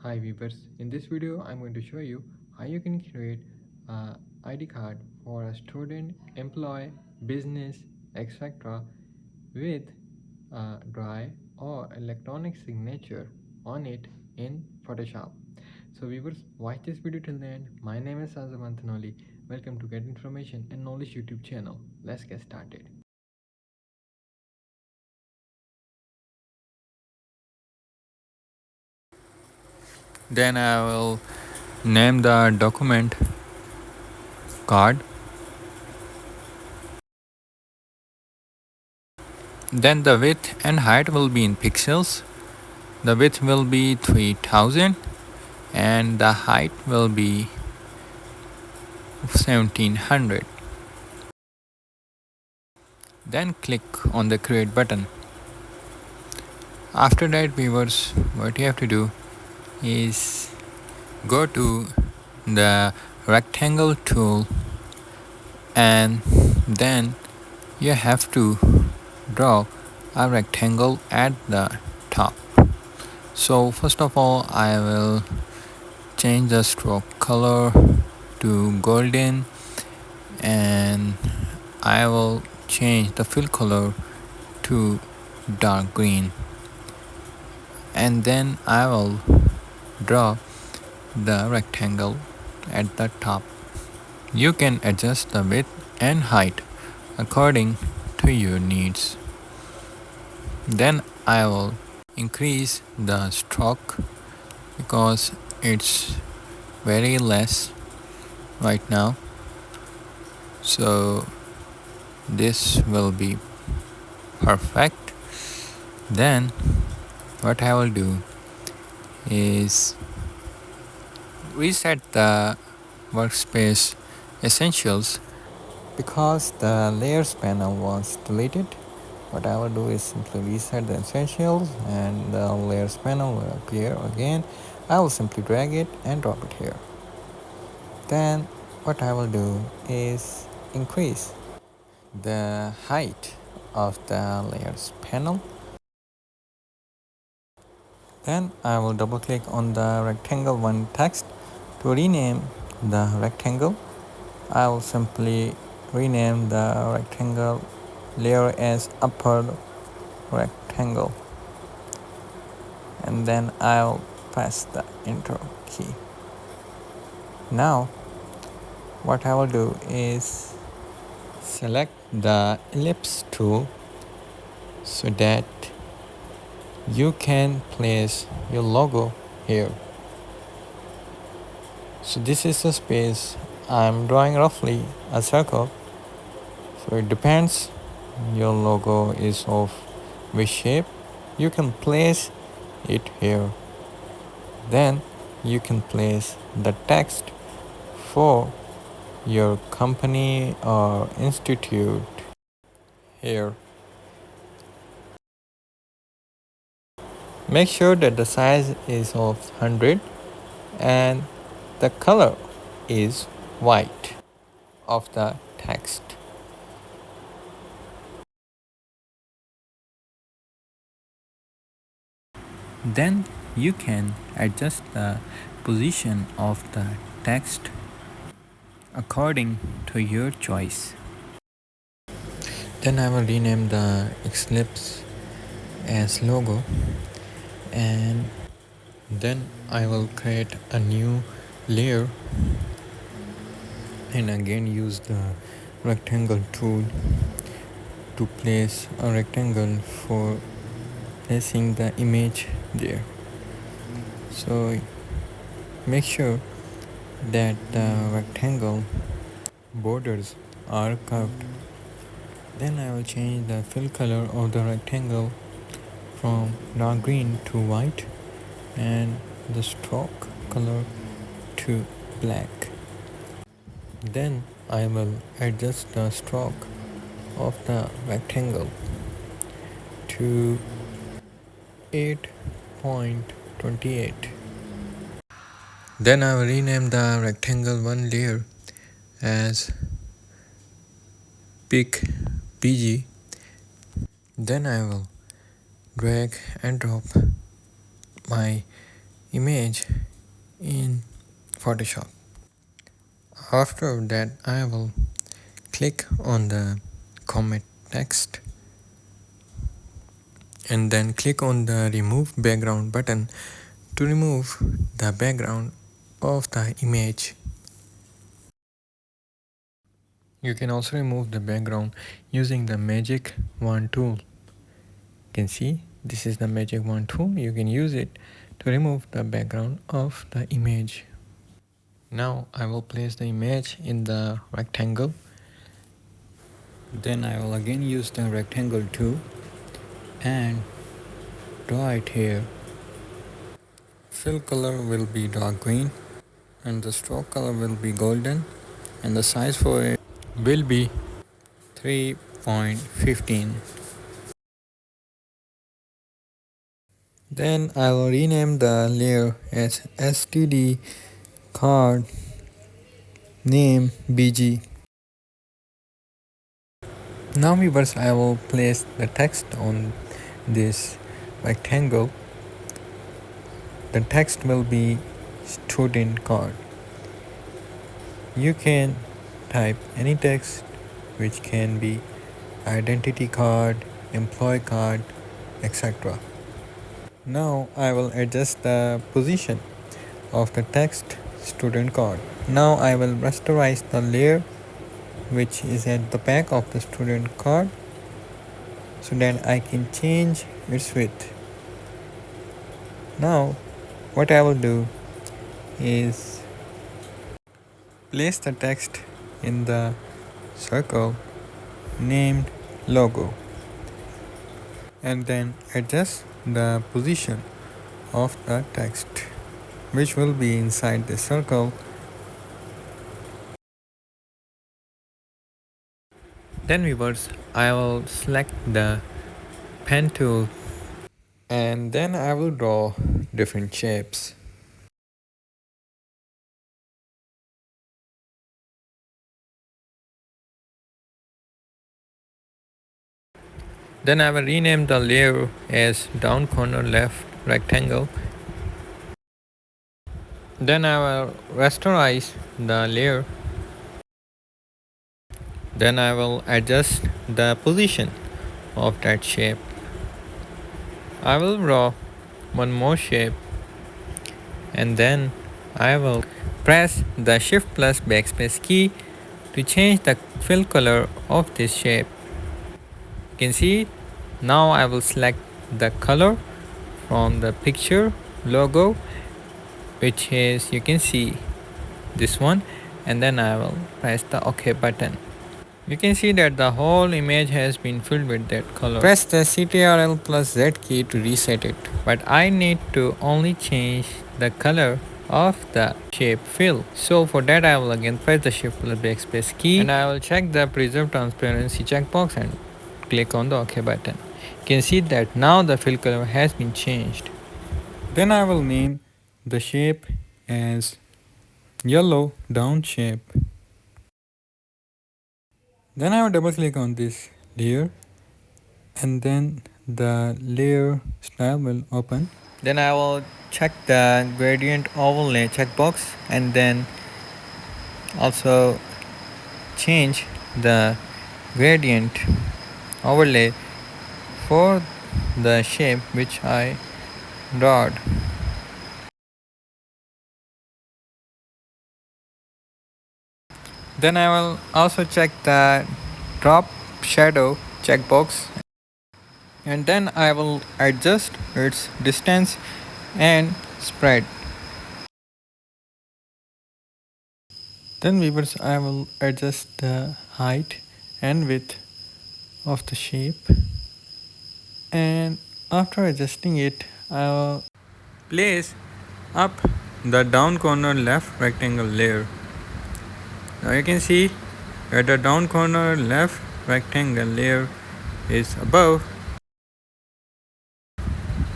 Hi viewers, in this video I'm going to show you how you can create a ID card for a student, employee, business, etc. with a dry or electronic signature on it in Photoshop. So viewers, watch this video till the end. My name is Azam Anthanoli. Welcome to Get Information and Knowledge YouTube channel. Let's get started. Then I will name the document card. Then the width and height will be in pixels. The width will be 3000 and the height will be 1700. Then click on the create button. After that, viewers, what you have to do is go to the rectangle tool and then you have to draw a rectangle at the top. So first of all, I will change the stroke color to golden and I will change the fill color to dark green, and then I will draw the rectangle at the top. You can adjust the width and height according to your needs. Then I will increase the stroke because it's very less right now, so this will be perfect. Then what I will do is reset the workspace essentials because the layers panel was deleted. What I will do is simply reset the essentials and the layers panel will appear again. I will simply drag it and drop it here. Then what I will do is increase the height of the layers panel. Then I will double click on the rectangle 1 text to rename the rectangle. I will simply rename the rectangle layer as upper rectangle, and then I'll press the enter key. Now what I will do is select the ellipse tool so that you can place your logo here. So this is the space. I'm drawing roughly a circle, so it depends your logo is of which shape. You can place it here. Then you can place the text for your company or institute here. Make sure that the size is of 100 and the color is white of the text. Then you can adjust the position of the text according to your choice. Then I will rename the ellipse as logo, and then I will create a new layer and again use the rectangle tool to place a rectangle for placing the image there. So make sure that the rectangle borders are curved. Then I will change the fill color of the rectangle from dark green to white and the stroke color to black. Then I will adjust the stroke of the rectangle to 8.28. Then I will rename the rectangle 1 layer as pick PG. Then I will drag and drop my image in Photoshop. After that, I will click on the commit text and then click on the remove background button to remove the background of the image. You can also remove the background using the magic wand tool. You can see this is the magic wand tool. You can use it to remove the background of the image. Now I will place the image in the rectangle. Then I will again use the rectangle tool and draw it here. Fill color will be dark green and the stroke color will be golden and the size for it will be 3.15. Then I will rename the layer as STD card name BG. Now viewers, I will place the text on this rectangle. The text will be student card. You can type any text which can be identity card, employee card, etc. Now I will adjust the position of the text student card. Now I will rasterize the layer which is at the back of the student card so that I can change its width. Now what I will do is place the text in the circle named logo and then adjust the position of the text which will be inside the circle. Then viewers, I will select the pen tool and then I will draw different shapes. Then I will rename the layer as down corner left rectangle. Then I will rasterize the layer. Then I will adjust the position of that shape. I will draw one more shape and then I will press the shift plus backspace key to change the fill color of this shape. You can see now I will select the color from the picture logo, which is, you can see, this one, and then I will press the OK button. You can see that the whole image has been filled with that color. Press the Ctrl plus Z key to reset it. But I need to only change the color of the shape fill. So for that I will again press the shift plus backspace key and I will check the preserve transparency checkbox and click on the OK button. You can see that now the fill color has been changed. Then I will name the shape as yellow down shape. Then I will double click on this layer and then the layer style will open. Then I will check the gradient overlay checkbox and then also change the gradient overlay for the shape which I drawed. Then I will also check the drop shadow checkbox and then I will adjust its distance and spread. Then viewers, I will adjust the height and width of the shape, and after adjusting it I will place up the down corner left rectangle layer. Now you can see that the down corner left rectangle layer is above.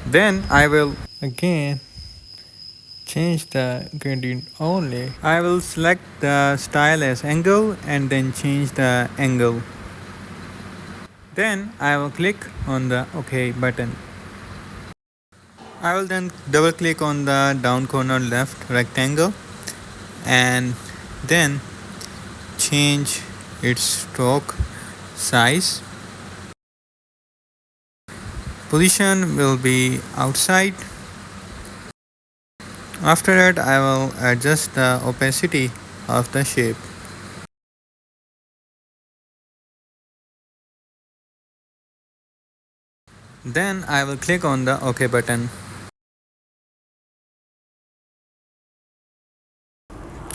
Then I will again change the gradient only. I will select the style as angle and then change the angle. Then I will click on the OK button. I will then double click on the down corner left rectangle and then change its stroke size. Position will be outside. After that, I will adjust the opacity of the shape. Then I will click on the OK button.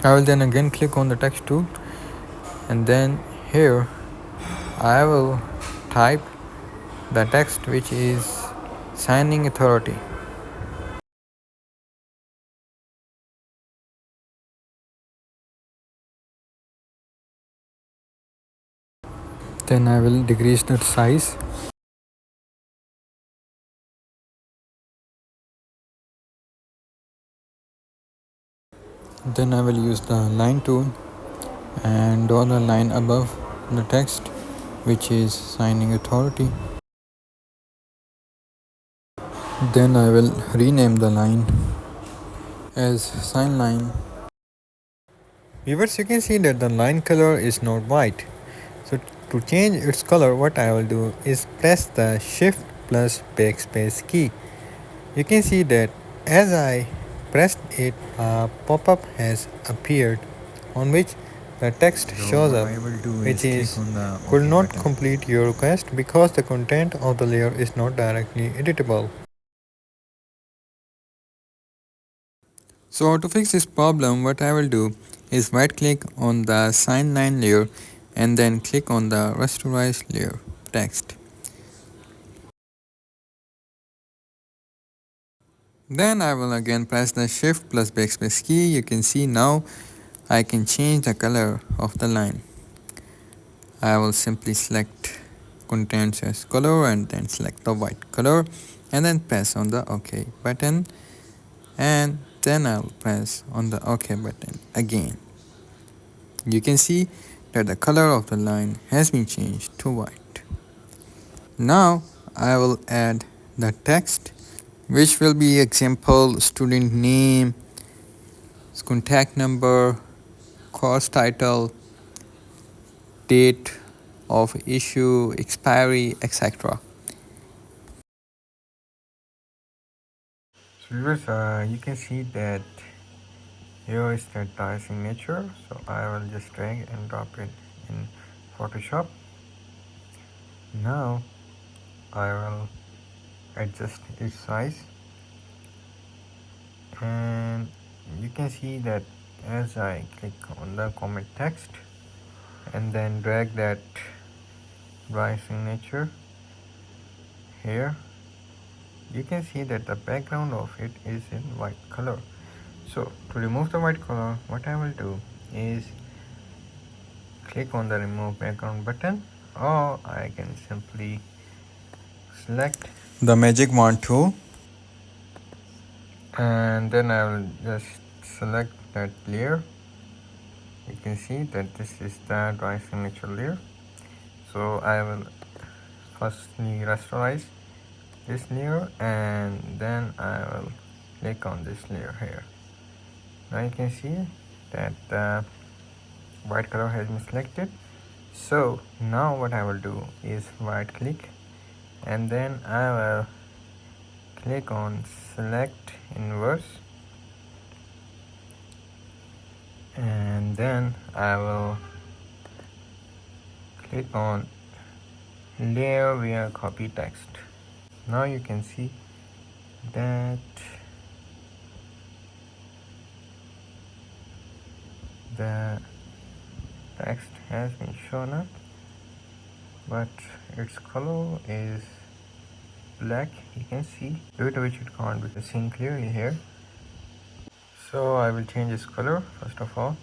I will then again click on the text tool, and then here I will type the text which is signing authority. Then I will decrease the size. Then I will use the line tool and draw the line above the text which is signing authority. Then I will rename the line as sign line. Viewers, you can see that the line color is not white. So to change its color, what I will do is press the shift plus backspace key. You can see that as I pressed it, a pop-up has appeared on which the text shows up, which is could not complete your request because the content of the layer is not directly editable. So to fix this problem, what I will do is right click on the sign line layer and then click on the rasterize layer text. Then I will again press the shift plus backspace key. You can see now I can change the color of the line. I will simply select contents as color and then select the white color and then press on the OK button, and then I'll press on the OK button again. You can see that the color of the line has been changed to white. Now I will add the text, which will be example student name, contact number, course title, date of issue, expiry, etc. So viewers, you can see that here is the die signature. So I will just drag and drop it in Photoshop. Now I will adjust its size, and you can see that as I click on the comment text and then drag that dry signature here, you can see that the background of it is in white color. So to remove the white color, what I will do is click on the remove background button, or I can simply select the magic wand tool and then I will just select that layer. You can see that this is the dry signature layer. So I will firstly rasterize this layer and then I will click on this layer here. Now you can see that the white color has been selected. So now what I will do is right click and then I will click on select inverse, and then I will click on layer via copy text. Now you can see that the text has been shown up, but its color is black. You can see due to which it can't be seen clearly here. So I will change its color first of all.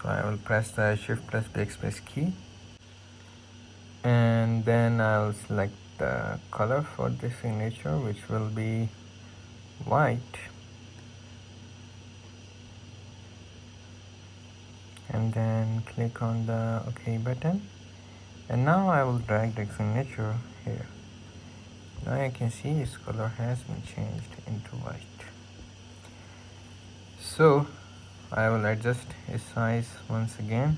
So I will press the shift plus backspace key and then I'll select the color for this signature, which will be white, and then click on the OK button, and now I will drag the signature here. Now you can see its color has been changed into white. So I will adjust its size once again,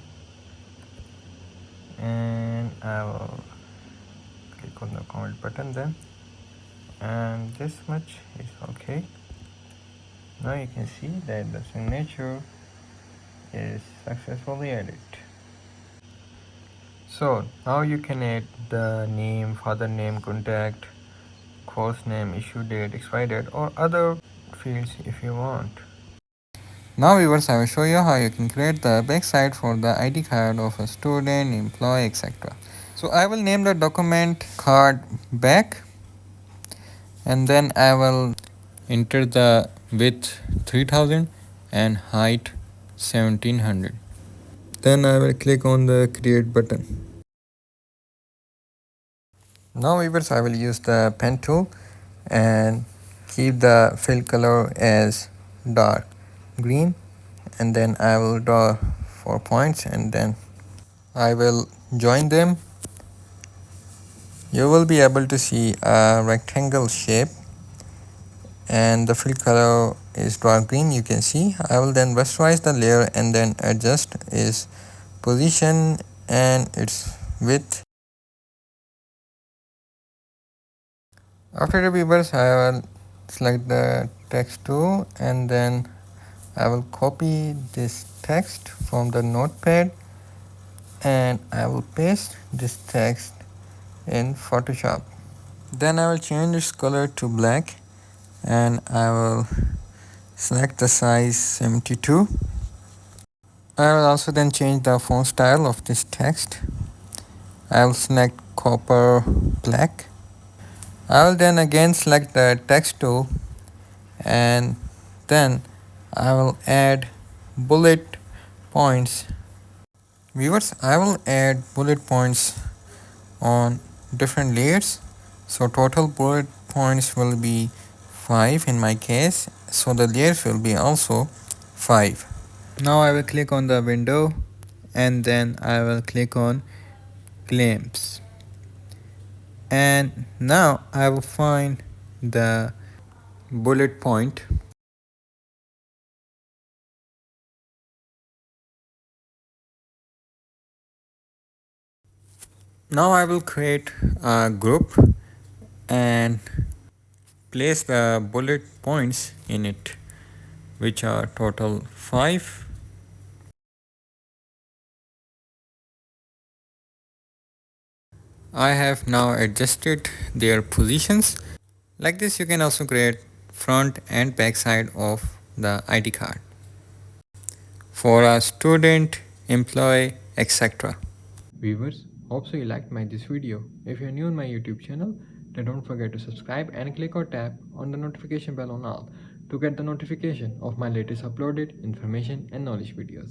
and I will click on the comment button then, and this much is okay. Now you can see that the signature is successfully added. So now you can add the name, father name, contact, course name, issue date, expiry date, or other fields if you want. Now viewers, I will show you how you can create the backside for the ID card of a student, employee, etc. So I will name the document card back, and then I will enter the width 3000 and height 1700. Then I will click on the create button. Now viewers, I will use the pen tool and keep the fill color as dark green, and then I will draw 4 points and then I will join them. You will be able to see a rectangle shape, and the fill color is dark green. You can see I will then rasterize the layer and then adjust its position and its width. After the viewers, I will select the text tool and then I will copy this text from the notepad and I will paste this text in Photoshop. Then I will change its color to black and I will select the size 72. I will also then change the font style of this text. I will select copper black. I will then again select the text tool and then I will add bullet points. Viewers, I will add bullet points on different layers. So total bullet points will be 5 in my case. So the layers will be also 5. Now I will click on the window and then I will click on glimpse. And now I will find the bullet point. Now I will create a group and place the bullet points in it, which are total 5. I have now adjusted their positions. Like this, you can also create front and back side of the ID card for a student, employee, etc. Viewers, hope so you liked this video. If you're new on my YouTube channel, then don't forget to subscribe and click or tap on the notification bell on all to get the notification of my latest uploaded information and knowledge videos.